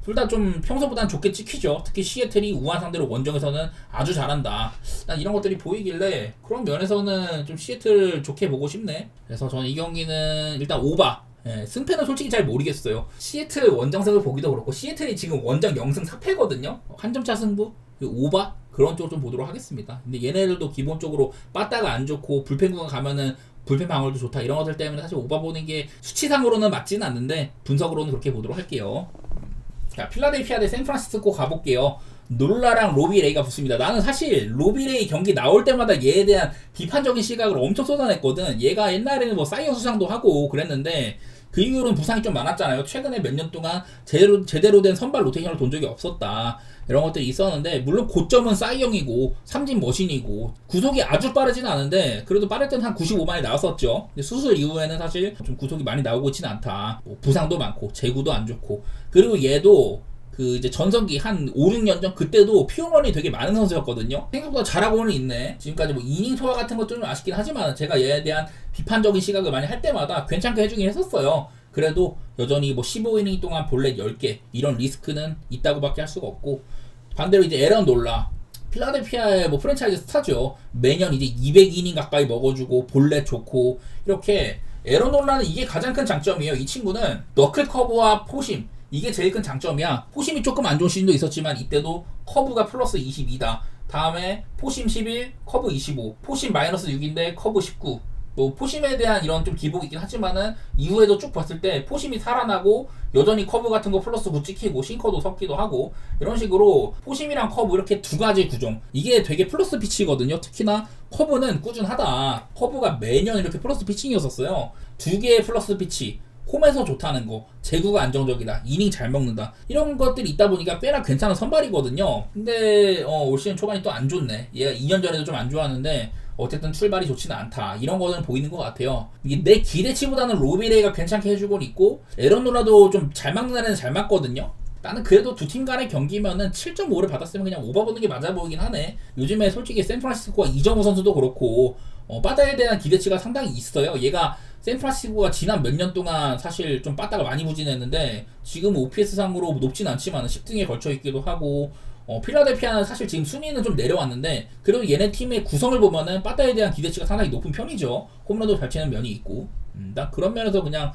둘 다 좀 평소보다는 좋게 찍히죠. 특히 시애틀이 우한 상대로 원정에서는 아주 잘한다. 난 이런 것들이 보이길래 그런 면에서는 좀 시애틀 좋게 보고 싶네. 그래서 저는 이 경기는 일단 오바. 승패는 솔직히 잘 모르겠어요. 시애틀 원정승을 보기도 그렇고 시애틀이 지금 원정 0승 4패거든요. 한 점차 승부? 오바? 그런 쪽을 좀 보도록 하겠습니다. 근데 얘네들도 기본적으로 빠따가 안 좋고 불펜 구간 가면은 불펜 방어도 좋다 이런 것들 때문에 사실 오바 보는 게 수치상으로는 맞지는 않는데 분석으로는 그렇게 보도록 할게요. 자, 필라델피아 대 샌프란시스코 가볼게요. 놀라랑 로비레이가 붙습니다. 나는 사실 로비레이 경기 나올 때마다 얘에 대한 비판적인 시각을 엄청 쏟아냈거든. 얘가 옛날에는 뭐 사이어 수상도 하고 그랬는데 그 이후로는 부상이 좀 많았잖아요. 최근에 몇 년 동안 제대로 된 선발 로테이션을 돈 적이 없었다. 이런 것들이 있었는데 물론 고점은 사이영이고 삼진 머신이고 구속이 아주 빠르지는 않은데 그래도 빠를 때는 한 95만이 나왔었죠. 근데 수술 이후에는 사실 좀 구속이 많이 나오고 있지는 않다. 뭐 부상도 많고 제구도 안 좋고 그리고 얘도 그 이제 전성기 한 5, 6년 전 그때도 피홈런이 되게 많은 선수였거든요. 생각보다 잘하고는 있네. 지금까지 뭐 이닝 소화 같은 것도 좀 아쉽긴 하지만 제가 얘에 대한 비판적인 시각을 많이 할 때마다 괜찮게 해주긴 했었어요. 그래도 여전히 뭐 15이닝 동안 볼넷 10개 이런 리스크는 있다고밖에 할 수가 없고 반대로 이제 에런 놀라 필라델피아의 뭐 프랜차이즈 스타죠. 매년 이제 200이닝 가까이 먹어주고 볼넷 좋고 이렇게 에런 놀라는 이게 가장 큰 장점이에요. 이 친구는 너클 커브와 포심 이게 제일 큰 장점이야. 포심이 조금 안 좋은 시즌도 있었지만 이때도 커브가 플러스 22다. 다음에 포심 11, 커브 25, 포심 마이너스 6인데 커브 19. 뭐 포심에 대한 이런 좀 기복이 있긴 하지만은 이후에도 쭉 봤을 때 포심이 살아나고 여전히 커브 같은 거 플러스 9 찍히고 싱커도 섞기도 하고 이런 식으로 포심이랑 커브 이렇게 두 가지 구종 이게 되게 플러스 피치거든요. 특히나 커브는 꾸준하다. 커브가 매년 이렇게 플러스 피칭이었었어요. 두 개의 플러스 피치 홈에서 좋다는 거, 제구가 안정적이다, 이닝 잘 먹는다 이런 것들이 있다 보니까 꽤나 괜찮은 선발이거든요. 근데 올 시즌 초반이 또 안 좋네. 얘가 2년 전에도 좀 안 좋았는데 어쨌든 출발이 좋지는 않다. 이런 거는 보이는 것 같아요. 이게 내 기대치보다는 로비레이가 괜찮게 해주곤 있고 에런 노라도 좀 잘 막는 날에는 잘 맞거든요. 나는 그래도 두 팀 간의 경기면은 7.5를 받았으면 그냥 오버 보는 게 맞아 보이긴 하네. 요즘에 솔직히 샌프란시스코와 이정우 선수도 그렇고 빠따에 대한 기대치가 상당히 있어요. 얘가 샌프란시스코가 지난 몇 년 동안 사실 좀 빠따가 많이 부진했는데 지금 OPS 상으로 높진 않지만 10등에 걸쳐 있기도 하고 필라델피아는 사실 지금 순위는 좀 내려왔는데 그래도 얘네 팀의 구성을 보면은 빠따에 대한 기대치가 상당히 높은 편이죠. 홈런도 잘 치는 면이 있고 난 그런 면에서 그냥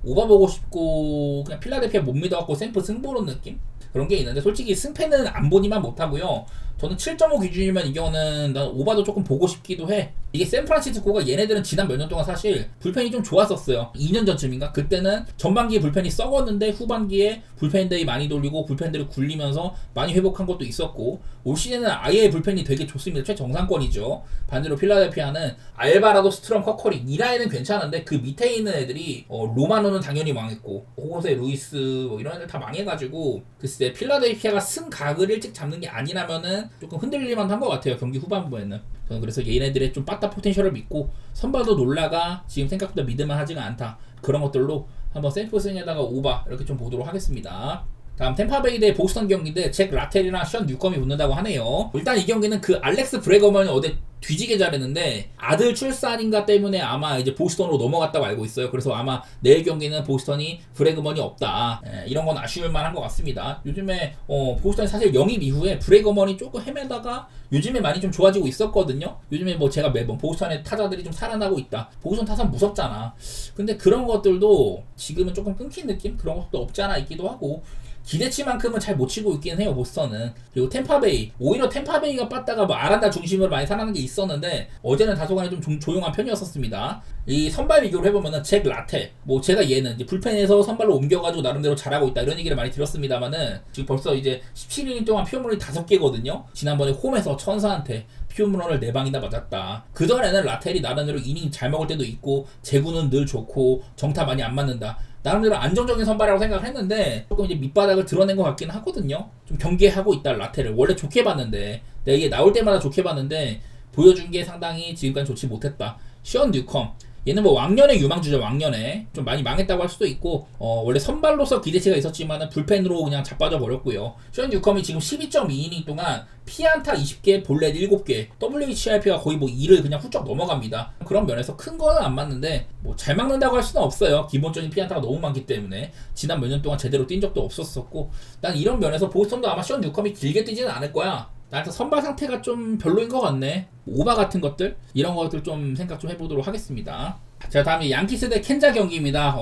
오버 보고 싶고 그냥 필라델피아 못 믿어갖고 샌프 승부로 느낌? 그런 게 있는데 솔직히 승패는 안 보니만 못하고요. 저는 7.5 기준이면 이거는 난 오바도 조금 보고 싶기도 해. 이게 샌프란시스코가 얘네들은 지난 몇 년 동안 사실 불펜이 좀 좋았었어요. 2년 전쯤인가? 그때는 전반기에 불펜이 썩었는데 후반기에 불펜들이 많이 돌리고 불펜들이 굴리면서 많이 회복한 것도 있었고 올 시즌은 아예 불펜이 되게 좋습니다. 최정상권이죠. 반대로 필라델피아는 알바라도 스트럼 커커리 이 라인은 괜찮은데 그 밑에 있는 애들이 로마노는 당연히 망했고 호세 루이스 뭐 이런 애들 다 망해가지고 글쎄 필라델피아가 승각을 일찍 잡는 게 아니라면은 조금 흔들릴만 한 것 같아요. 경기 후반부에는. 저는 그래서 얘네들의 좀 빠따 포텐셜을 믿고 선발도 놀라가 지금 생각보다 믿을만 하지가 않다. 그런 것들로 한번 샌프스에다가 오바 이렇게 좀 보도록 하겠습니다. 다음 템파베이 대 보스턴 경기인데 잭 라텔이랑 션 뉴컴이 붙는다고 하네요. 일단 이 경기는 그 알렉스 브레거먼이 어제 뒤지게 잘했는데 아들 출산인가 때문에 아마 이제 보스턴으로 넘어갔다고 알고 있어요. 그래서 아마 내일 경기는 보스턴이 브레거먼이 없다. 이런 건 아쉬울 만한 것 같습니다. 요즘에 보스턴이 사실 영입 이후에 브레거먼이 조금 헤매다가 요즘에 많이 좀 좋아지고 있었거든요. 요즘에 뭐 제가 매번 보스턴의 타자들이 좀 살아나고 있다. 보스턴 타선 무섭잖아. 근데 그런 것들도 지금은 조금 끊긴 느낌? 그런 것도 없지 않아 있기도 하고 기대치만큼은 잘 못 치고 있긴 해요, 보스턴은. 그리고 템파베이, 오히려 템파베이가 빠다가 뭐 아란다 중심으로 많이 살아나는 게 있었는데 어제는 다소간에 좀 조용한 편이었었습니다. 이 선발 비교를 해보면은 잭 라테, 뭐 제가 얘는 이제 불펜에서 선발로 옮겨가지고 나름대로 잘하고 있다 이런 얘기를 많이 들었습니다만은 지금 벌써 이제 17이닝 동안 피홈런이 5개거든요. 지난번에 홈에서 천사한테 피홈런을 4방이나 맞았다. 그전에는 라텔이 나름대로 이닝 잘 먹을 때도 있고 제구는 늘 좋고 정타 많이 안 맞는다. 나름대로 안정적인 선발이라고 생각을 했는데 조금 이제 밑바닥을 드러낸 것 같긴 하거든요. 좀 경계하고 있다 라테를 원래 좋게 봤는데 내가 이게 나올 때마다 좋게 봤는데 보여준 게 상당히 지금까지 좋지 못했다. 션 뉴컴 얘는 뭐 왕년의 유망주죠. 왕년에 좀 많이 망했다고 할 수도 있고 원래 선발로서 기대치가 있었지만은 불펜으로 그냥 자빠져 버렸고요. 션 뉴컴이 지금 12.2이닝 동안 피안타 20개, 볼넷 7개, WHIP가 거의 뭐 2를 그냥 훌쩍 넘어갑니다. 그런 면에서 큰 거는 안 맞는데 뭐 잘 막는다고 할 수는 없어요. 기본적인 피안타가 너무 많기 때문에 지난 몇 년 동안 제대로 뛴 적도 없었었고 난 이런 면에서 보스턴도 아마 션 뉴컴이 길게 뛰지는 않을 거야. 나한테 선발 상태가 좀 별로인 것 같네. 오바 같은 것들 이런 것들 좀 생각 좀 해보도록 하겠습니다. 자, 다음에 양키스 대 켄자 경기입니다.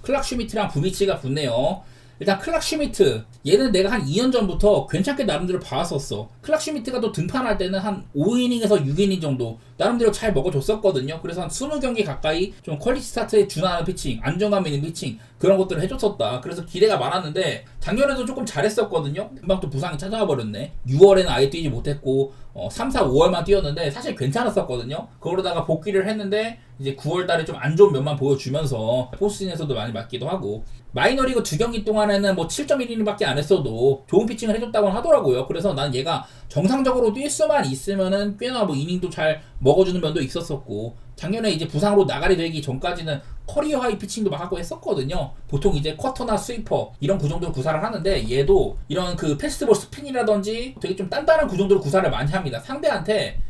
클락 슈미트랑 부비치가 붙네요. 일단 클락 슈미트 얘는 내가 한 2년 전부터 괜찮게 나름대로 봐왔었어. 클락 슈미트가 또 등판할 때는 한 5이닝에서 6이닝 정도 나름대로 잘 먹어줬었거든요. 그래서 한 20경기 가까이 좀 퀄리티 스타트에 준하는 피칭, 안정감 있는 피칭 그런 것들을 해줬었다. 그래서 기대가 많았는데 작년에도 조금 잘했었거든요. 금방 또 부상이 찾아와 버렸네. 6월에는 아예 뛰지 못했고 3, 4, 5월만 뛰었는데 사실 괜찮았었거든요. 그러다가 복귀를 했는데 이제 9월달에 좀 안 좋은 면만 보여주면서 포스트진에서도 많이 맞기도 하고 마이너리그 2경기 동안에는 뭐 7.1이닝밖에 안 했어도 좋은 피칭을 해줬다고 하더라고요. 그래서 난 얘가 정상적으로 뛸 수만 있으면은 꽤나 뭐 이닝도 잘 먹어주는 면도 있었었고 작년에 이제 부상으로 나가리 되기 전까지는 커리어 하이 피칭도 막 하고 했었거든요. 보통 이제 쿼터나 스위퍼 이런 구종들을 구사를 하는데 얘도 이런 그 패스트볼 스핀이라든지 되게 좀 단단한 구종들을 구사를 많이 합니다. 상대한테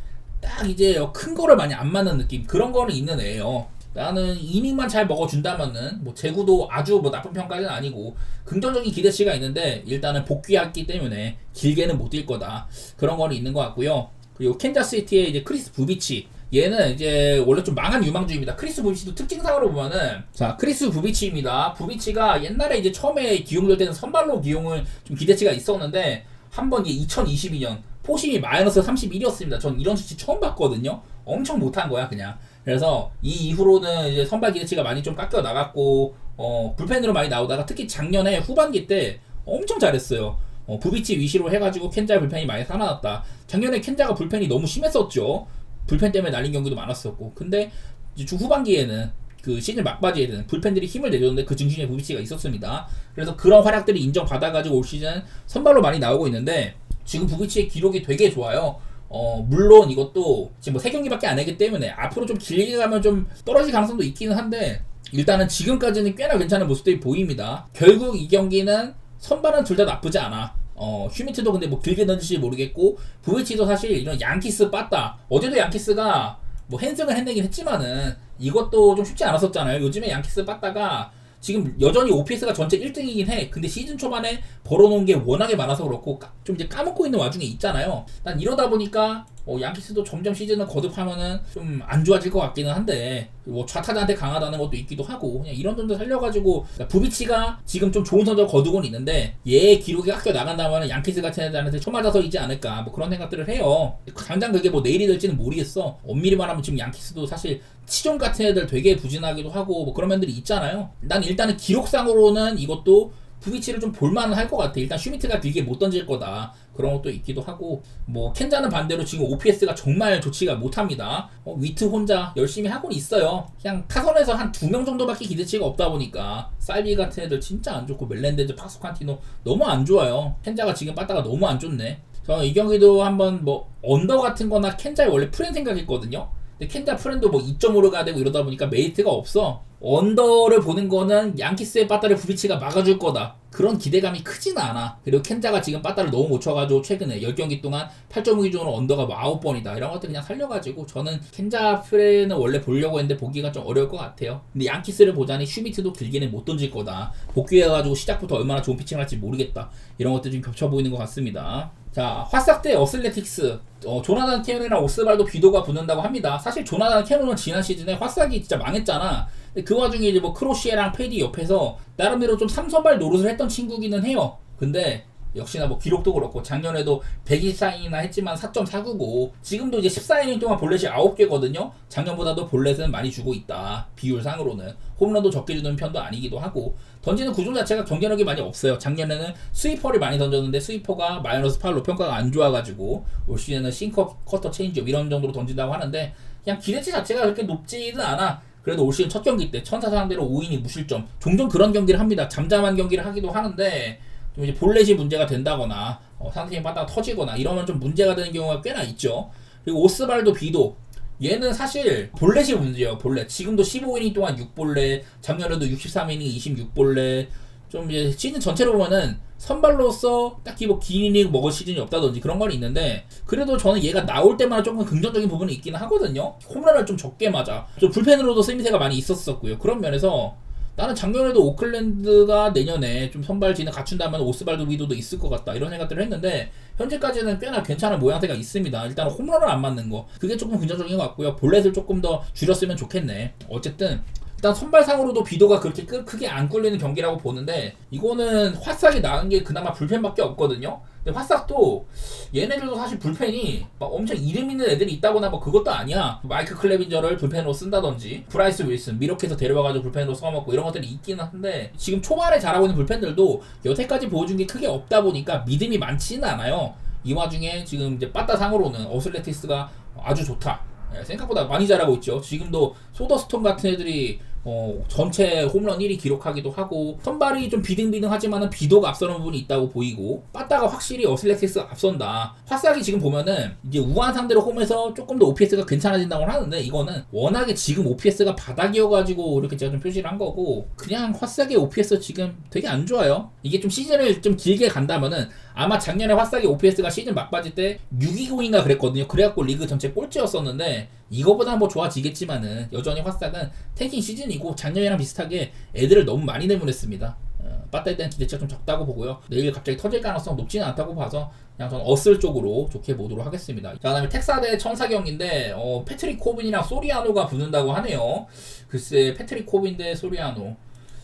딱 이제 큰 거를 많이 안 맞는 느낌 그런 거는 있는 애예요. 나는 이닝만 잘 먹어준다면은 뭐 제구도 아주 뭐 나쁜 편까지는 아니고 긍정적인 기대치가 있는데 일단은 복귀했기 때문에 길게는 못 뛸 거다 그런 거는 있는 것 같고요. 그리고 캔자스시티의 이제 크리스 부비치 얘는 이제 원래 좀 망한 유망주입니다. 크리스 부비치도 특징상으로 보면은 자 크리스 부비치입니다. 부비치가 옛날에 이제 처음에 기용될 때는 선발로 기용을 좀 기대치가 있었는데 한번 이게 2022년 포심이 마이너스 31이었습니다. 전 이런 수치 처음 봤거든요. 엄청 못한 거야 그냥. 그래서 이 이후로는 이제 선발 기대치가 많이 좀 깎여 나갔고 불펜으로 많이 나오다가 특히 작년에 후반기 때 엄청 잘했어요. 부비치 위시로 해가지고 켄자 불펜이 많이 살아났다. 작년에 켄자가 불펜이 너무 심했었죠. 불펜 때문에 날린 경기도 많았었고 근데 이제 중후반기에는 그 시즌 막바지에는 불펜들이 힘을 내줬는데 그 중심에 부비치가 있었습니다. 그래서 그런 활약들이 인정받아가지고 올 시즌 선발로 많이 나오고 있는데 지금 부비치의 기록이 되게 좋아요. 물론 이것도 지금 뭐 3경기밖에 안 했기 때문에 앞으로 좀 길게 가면 좀 떨어질 가능성도 있기는 한데 일단은 지금까지는 꽤나 괜찮은 모습들이 보입니다. 결국 이 경기는 선발은 둘 다 나쁘지 않아. 슈미트도 근데 뭐 길게 던질지 모르겠고 부비치도 사실 이런 양키스 빠따 어제도 양키스가 뭐 핸승을 해내긴 했지만은 이것도 좀 쉽지 않았었잖아요. 요즘에 양키스 빠따가 지금 여전히 OPS가 전체 1등이긴 해. 근데 시즌 초반에 벌어놓은 게 워낙에 많아서 그렇고 좀 이제 까먹고 있는 와중에 있잖아요. 난 이러다 보니까 양키스도 점점 시즌을 거듭하면은 좀 안 좋아질 것 같기는 한데 뭐 좌타자한테 강하다는 것도 있기도 하고 그냥 이런 점도 살려가지고 그러니까 부비치가 지금 좀 좋은 성적을 거두고는 있는데 얘의 기록이 깎여 나간다면 양키스 같은 애들한테 쳐맞아서이지 않을까 뭐 그런 생각들을 해요. 당장 그게 뭐 내일이 될지는 모르겠어. 엄밀히 말하면 지금 양키스도 사실 치존 같은 애들 되게 부진하기도 하고 뭐 그런 면들이 있잖아요. 난 일단은 기록상으로는 이것도 부비치를 좀 볼만은 할 것 같아. 일단 슈미트가 길게 못 던질 거다. 그런 것도 있기도 하고 뭐 켄자는 반대로 지금 OPS가 정말 좋지가 못합니다. 위트 혼자 열심히 하고는 있어요. 그냥 타선에서 한 2명 정도밖에 기대치가 없다 보니까 살비 같은 애들 진짜 안 좋고 멜렌데즈, 파스칸티노 너무 안 좋아요. 켄자가 지금 빠따가 너무 안 좋네. 저는 이 경기도 한번 뭐 언더 같은 거나 켄자에 원래 프렌 생각했거든요. 근데 켄자 프렌도 뭐 2.5로 가야 되고 이러다 보니까 메리트가 없어. 언더를 보는 거는 양키스의 빠따를 부비치가 막아줄 거다. 그런 기대감이 크진 않아. 그리고 켄자가 지금 빠따를 너무 못 쳐가지고 최근에 10경기 동안 8.5 기준으로 언더가 뭐 9번이다 이런 것들 그냥 살려가지고 저는 켄자 플레이는 원래 보려고 했는데 보기가 좀 어려울 것 같아요. 근데 양키스를 보자니 슈미트도 길게는 못 던질 거다. 복귀해가지고 시작부터 얼마나 좋은 피칭을 할지 모르겠다. 이런 것들이 좀 겹쳐 보이는 것 같습니다. 자, 화싹 대 어슬레틱스. 조나단 캐논이랑 오스발도 비도가 붙는다고 합니다. 사실 조나단 캐논은 지난 시즌에 화싹이 진짜 망했잖아. 근데 그 와중에 이제 뭐 크로시에랑 페디 옆에서 나름대로 좀 3선발 노릇을 했던 친구기는 해요. 근데 역시나 뭐 기록도 그렇고 작년에도 124인이나 했지만 4.49고 지금도 이제 14이닝 동안 볼넷이 9개거든요. 작년보다도 볼넷은 많이 주고 있다. 비율상으로는 홈런도 적게 주는 편도 아니기도 하고 던지는 구종 자체가 경쟁력이 많이 없어요. 작년에는 스위퍼를 많이 던졌는데 스위퍼가 마이너스 8로 평가가 안 좋아가지고 올 시즌은 싱커, 커터, 체인지업 이런 정도로 던진다고 하는데 그냥 기대치 자체가 그렇게 높지는 않아. 그래도 올 시즌 첫 경기 때 천사 상대로 5이닝 무실점 종종 그런 경기를 합니다. 잠잠한 경기를 하기도 하는데 좀 이제 볼넷이 문제가 된다거나 상대팀 빠따가 터지거나 이러면 좀 문제가 되는 경우가 꽤나 있죠. 그리고 오스발도 비도 얘는 사실 볼넷이 문제예요. 볼넷 지금도 15이닝 동안 6볼넷 작년에도 63이닝 26볼넷 좀 이제 시즌 전체로 보면은 선발로서 딱히 뭐 긴 이닝 먹을 시즌이 없다든지 그런 건 있는데 그래도 저는 얘가 나올 때마다 조금 긍정적인 부분이 있기는 하거든요. 홈런을 좀 적게 맞아. 좀 불펜으로도 쓰임새가 많이 있었었고요. 그런 면에서 나는 작년에도 오클랜드가 내년에 좀 선발진을 갖춘다면 오스발도 비도도 있을 것 같다 이런 생각들을 했는데 현재까지는 꽤나 괜찮은 모양새가 있습니다. 일단 홈런을 안 맞는 거 그게 조금 긍정적인 것 같고요. 볼넷을 조금 더 줄였으면 좋겠네. 어쨌든 일단 선발상으로도 비도가 그렇게 크게 안 꿀리는 경기라고 보는데 이거는 화싹이 나은 게 그나마 불펜밖에 없거든요. 근데 화싹도 얘네들도 사실 불펜이 막 엄청 이름 있는 애들이 있다거나 뭐 그것도 아니야. 마이크 클레빈저를 불펜으로 쓴다든지 브라이스 윌슨 미러키에서 데려와가지고 불펜으로 써먹고 이런 것들이 있긴 한데 지금 초반에 잘하고 있는 불펜들도 여태까지 보여준 게 크게 없다 보니까 믿음이 많지는 않아요. 이 와중에 지금 이제 빠따상으로는 어슬레티스가 아주 좋다. 생각보다 많이 잘하고 있죠. 지금도 소더스톤 같은 애들이 전체 홈런 1위 기록하기도 하고 선발이 좀 비등비등하지만은 비도가 앞서는 부분이 있다고 보이고 빠따가 확실히 어슬레틱스가 앞선다. 화싹이 지금 보면은 이제 우한 상대로 홈에서 조금 더 OPS가 괜찮아진다고 하는데 이거는 워낙에 지금 OPS가 바닥이어가지고 이렇게 제가 좀 표시를 한 거고 그냥 화싹의 OPS 지금 되게 안 좋아요. 이게 좀 시즌을 좀 길게 간다면은 아마 작년에 화싹의 OPS가 시즌 막바지 때 620인가 그랬거든요. 그래갖고 리그 전체 꼴찌였었는데 이거보다 뭐 좋아지겠지만은 여전히 화싹은 탱킹 시즌이고 작년이랑 비슷하게 애들을 너무 많이 내보냈습니다. 빠따에 대한 기대치가 좀 적다고 보고요. 내일 갑자기 터질 가능성 높지는 않다고 봐서 그냥 저는 어슬 쪽으로 좋게 보도록 하겠습니다. 자, 그다음에 텍사 대 천사경인데 패트릭 코빈이랑 소리아노가 붙는다고 하네요. 글쎄 패트릭 코빈 대 소리아노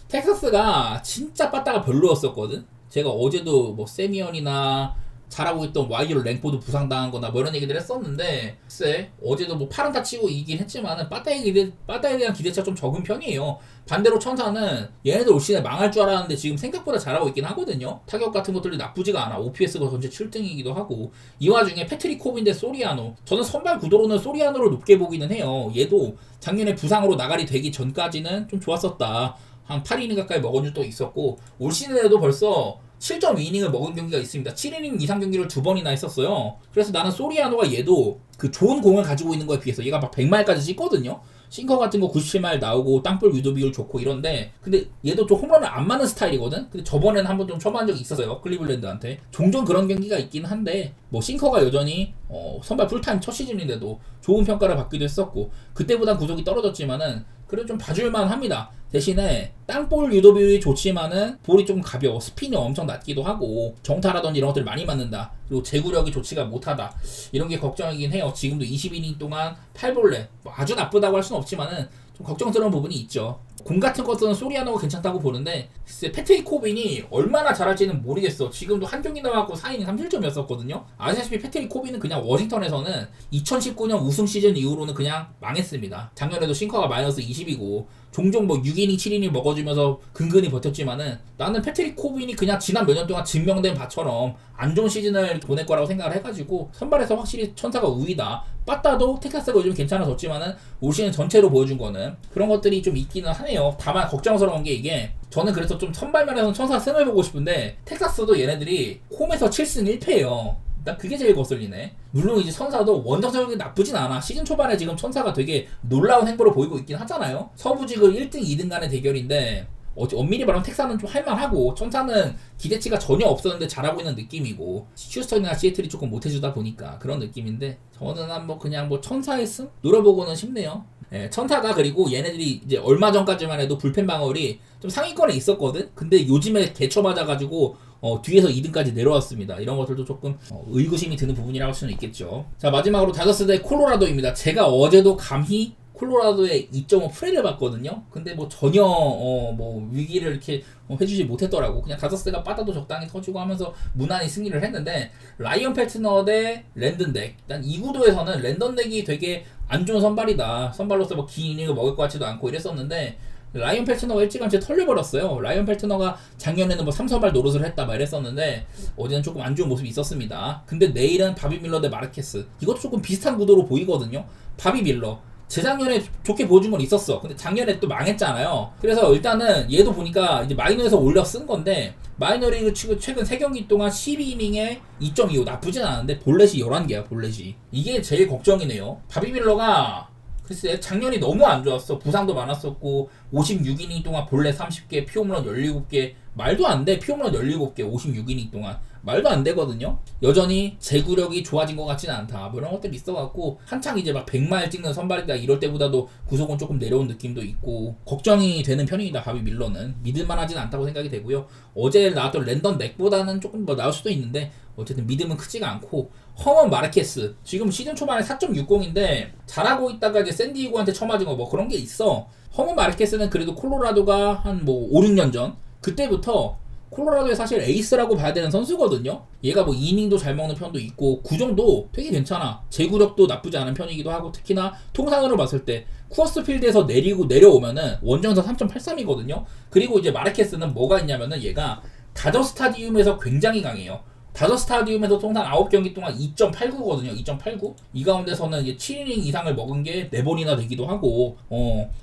텍사스가 진짜 빠따가 별로였었거든. 제가 어제도 뭐 세미언이나 잘하고 있던 와이어로 랭포드 부상당한 거나 뭐 이런 얘기들 했었는데 글쎄 어제도 뭐 파란타 치고 이기긴 했지만은 빠따에 대한 기대치가 좀 적은 편이에요. 반대로 천사는 얘네들 올 시즌에 망할 줄 알았는데 지금 생각보다 잘하고 있긴 하거든요. 타격 같은 것들이 나쁘지가 않아. OPS가 전체 7등이기도 하고 이 와중에 패트릭 코빈 대 소리아노 저는 선발 구도로는 소리아노를 높게 보기는 해요. 얘도 작년에 부상으로 나가리 되기 전까지는 좀 좋았었다. 한 8이닝 가까이 먹은 적도 있었고 올 시즌에도 벌써 7.2이닝을 먹은 경기가 있습니다. 7이닝 이상 경기를 2번이나 했었어요. 그래서 나는 소리아노가 얘도 그 좋은 공을 가지고 있는 거에 비해서 얘가 막 100마일까지 찍거든요. 싱커 같은 거 97마일 나오고 땅볼 유도 비율 좋고 이런데 근데 얘도 좀 홈런을 안 맞는 스타일이거든. 근데 저번에는 한번 좀 쳐맞은 적이 있었어요. 클리블랜드한테. 종종 그런 경기가 있긴 한데 뭐 싱커가 여전히 선발 풀타임 첫 시즌인데도 좋은 평가를 받기도 했었고 그때보단 구속이 떨어졌지만은 그래도 좀 봐줄만 합니다. 대신에 땅볼 유도 비율이 좋지만은 볼이 조금 가벼워. 스핀이 엄청 낮기도 하고 정타라든지 이런 것들 많이 맞는다. 그리고 제구력이 좋지가 못하다. 이런 게 걱정이긴 해요. 지금도 20이닝 동안 8볼넷 뭐 아주 나쁘다고 할 수는 없지만은 좀 걱정스러운 부분이 있죠. 공 같은 것들은 소리아노가 괜찮다고 보는데 글쎄 패트릭 코빈이 얼마나 잘할지는 모르겠어. 지금도 한 경기 나왔고 4이닝 3실점이었었거든요. 아시다시피 패트릭 코빈은 그냥 워싱턴에서는 2019년 우승 시즌 이후로는 그냥 망했습니다. 작년에도 싱커가 마이너스 20이고 종종 뭐 6이닝 7이닝 먹어주면서 근근히 버텼지만은 나는 패트릭 코빈이 그냥 지난 몇 년 동안 증명된 바처럼 안 좋은 시즌을 보낼 거라고 생각을 해가지고 선발에서 확실히 천사가 우위다. 빠따도 텍사스가 요즘 괜찮아졌지만은 올 시즌 전체로 보여준 거는 그런 것들이 좀 있기는 하네요. 다만 걱정스러운 게 이게 저는 그래서 좀 선발면에서는 천사 승을 보고 싶은데 텍사스도 얘네들이 홈에서 7승 1패예요. 난 그게 제일 거슬리네. 물론 이제 천사도 원정적이 나쁘진 않아. 시즌 초반에 지금 천사가 되게 놀라운 행보를 보이고 있긴 하잖아요. 서부지구 1등 2등 간의 대결인데 엄밀히 말하면 텍사는 좀 할만하고 천사는 기대치가 전혀 없었는데 잘하고 있는 느낌이고 휴스턴이나 시애틀이 조금 못해주다 보니까 그런 느낌인데 저는 한번 그냥 뭐 천사의 승 노려보고는 싶네요. 예, 천사가 그리고 얘네들이 이제 얼마 전까지만 해도 불펜 방어율이 좀 상위권에 있었거든. 근데 요즘에 개쳐 맞아가지고 뒤에서 2등까지 내려왔습니다. 이런 것들도 조금 의구심이 드는 부분이라고 할 수는 있겠죠. 자, 마지막으로 다저스 대 콜로라도입니다. 제가 어제도 감히 콜로라도의 2.5 프레를 봤거든요. 근데 뭐 전혀 뭐 위기를 이렇게 해주지 못했더라고. 그냥 다저스가 빠다도 적당히 터지고 하면서 무난히 승리를 했는데 라이언 펠트너 대 랜던 덱. 일단 이 구도에서는 랜던 덱이 되게 안 좋은 선발이다. 선발로서 뭐 긴 이닝을 먹을 것 같지도 않고 이랬었는데 라이언 펠트너가 일찌감치 털려버렸어요. 라이언 펠트너가 작년에는 뭐 3선발 노릇을 했다 막 이랬었는데 어제는 조금 안 좋은 모습이 있었습니다. 근데 내일은 바비 밀러 대 마르케스. 이것도 조금 비슷한 구도로 보이거든요. 바비 밀러 재작년에 좋게 보여준 건 있었어. 근데 작년에 또 망했잖아요. 그래서 일단은 얘도 보니까 이제 마이너에서 올려 쓴 건데 마이너리그 최근 3경기 동안 12이닝에 2.25 나쁘진 않은데 볼넷이 11개야 볼넷이. 이게 제일 걱정이네요. 바비 밀러가 글쎄 작년이 너무 안 좋았어. 부상도 많았었고 56이닝 동안 볼넷 30개 피홈런 17개 말도 안 돼. 피홈런 17개 56이닝 동안 말도 안 되거든요. 여전히 제구력이 좋아진 것 같지는 않다. 뭐 이런 것들이 있어갖고 한창 이제 막 100마일 찍는 선발이다 이럴 때보다도 구속은 조금 내려온 느낌도 있고 걱정이 되는 편입니다. 바비 밀러는 믿을만하진 않다고 생각이 되고요. 어제 나왔던 랜던 넥보다는 조금 더 나을 수도 있는데 어쨌든 믿음은 크지가 않고 허먼 마르케스 지금 시즌 초반에 4.60인데 잘하고 있다가 이제 샌디에고한테 쳐맞은 거 뭐 그런 게 있어. 허먼 마르케스는 그래도 콜로라도가 한 뭐 5, 6년 전 그때부터 콜로라도의 사실 에이스라고 봐야 되는 선수거든요. 얘가 뭐 이닝도 잘 먹는 편도 있고 구정도 되게 괜찮아. 제구력도 나쁘지 않은 편이기도 하고 특히나 통산으로 봤을 때 쿠어스 필드에서 내려오면은 원정에서 3.83이거든요. 그리고 이제 마르케스는 뭐가 있냐면은 얘가 다저 스타디움에서 굉장히 강해요. 다저 스타디움에서 통산 9경기 동안 2.89거든요. 2.89. 이 가운데서는 이제 7이닝 이상을 먹은 게 4번이나 되기도 하고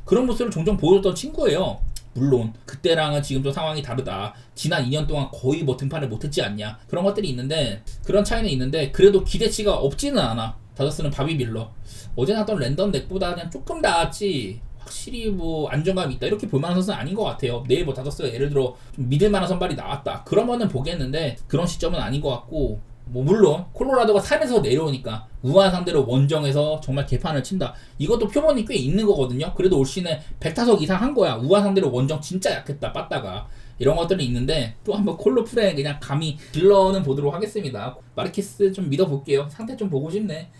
그런 모습을 종종 보여줬던 친구예요. 물론 그때랑은 지금 좀 상황이 다르다. 지난 2년 동안 거의 뭐 등판을 못했지 않냐. 그런 것들이 있는데 그런 차이는 있는데 그래도 기대치가 없지는 않아. 다저스는 바비 밀러. 어제 나왔던 랜던 넥보다 그냥 조금 나았지 확실히 뭐 안정감이 있다 이렇게 볼만한 선수는 아닌 것 같아요. 내일 뭐 다저스가 예를 들어 좀 믿을만한 선발이 나왔다 그러면은 보겠는데 그런 시점은 아닌 것 같고 뭐 물론 콜로라도가 3에서 내려오니까 우한 상대로 원정에서 정말 개판을 친다. 이것도 표본이 꽤 있는 거거든요. 그래도 올 시즌에 100타석 이상 한 거야. 우한 상대로 원정 진짜 약했다 빠따가. 이런 것들이 있는데 또 한번 콜로 프레 그냥 감히 딜러는 보도록 하겠습니다. 마르케스 좀 믿어볼게요. 상태 좀 보고 싶네.